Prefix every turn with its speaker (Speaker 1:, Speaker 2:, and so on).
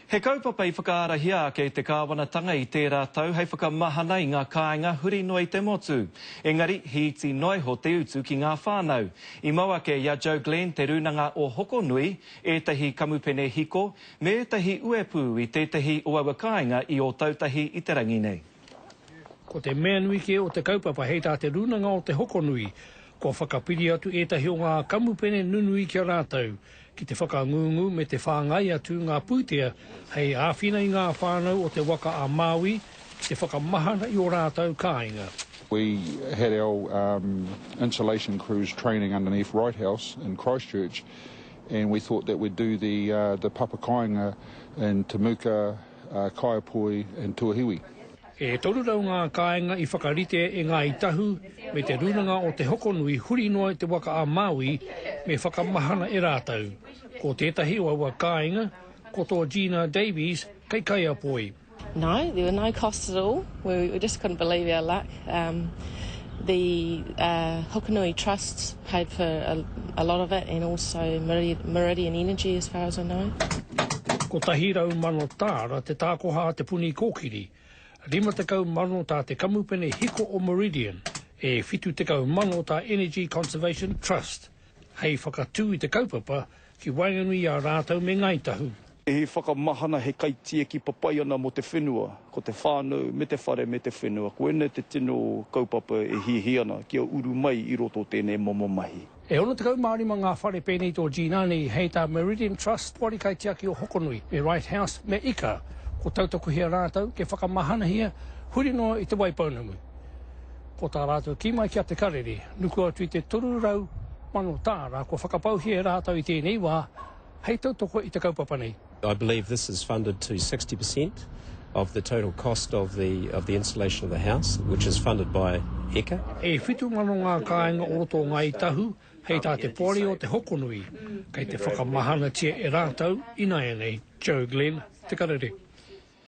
Speaker 1: He kaupapa I whakaarahia ke te kāwanatanga I tērā tau, hei whakamahana I ngā kāinga huri no I te motu. Engari, hiti noi ho te utu ki ngā whānau. I maua ke Ia Joe Glenn te runanga o Hokonui, ētahi kamupene hiko, me ētahi uepu I tētahi oawa kāinga I o tautahi I te rangi nei.
Speaker 2: Ko te mea nui ke o te kaupapa hei tā te runanga o te Hokonui, ko whakapiri atu ētahi o ngā kamupene nunui kia rātau, ki te whakangungu me te whāngai atu ngā pūtea hei āwhina I ngā whānau o te waka a Māui, ki te whakamahana I o rātau kāinga.
Speaker 3: We had our insulation crews training underneath Wright House in Christchurch, and we thought that we'd do the papa kāinga in Te Muka, Kaiapoi and Tuahiwi.
Speaker 2: E toru rau ngā kāinga I whakarite e ngā itahu me te runanga o te Hokonui huri noa te waka a Māui me whakamahana e rātau. Ko tētahi o aua kāinga, ko tō Gina Davies kei Kaiapoi.
Speaker 4: No, there were no costs at all. We just couldn't believe our luck. The Hokonui Trust paid for a lot of it, and also Meridian Energy as far as I know.
Speaker 2: Ko tahi rau mano tāra te tākoha te puni kōkiri. Rima te kau mano tā te kamupene hiko o Meridian, e whitu te kau mano tā Energy Conservation Trust. Hei whakatū I te kaupapa ki wainganui a rātau me ngaitahu.
Speaker 5: E whakamahana he kaitia ki papai ana mo te whenua, ko te whānau, me te whare, me te whenua. Ko ene te tino kaupapa e hihi ana, kia uru mai I roto tēnei momo mahi.
Speaker 2: E ona te kau maarima ngā whare pēnei tō Gina nei hei tā Meridian Trust wari kaitia ki o Hokonui, me Wright House, me Ika, ko tautaku hea rātau, ke whakamahana hia, huri noa I te waipaunamu. Ko tā rātau ki mai kia te karere, nuku atu I te toru rau mano tāra, ko whakapau hea rātau I tēnei wā, hei tautoko I te kaupapa nei.
Speaker 6: I believe this is funded to 60% of the total cost of the installation of the house, which is funded by ECA.
Speaker 2: E whitu mano ngā kāinga o roto ngā itahu, hei tā te pori o te Hokonui, kei te whakamahana tia e rātau, ina e nei, Joe Glenn, te karere.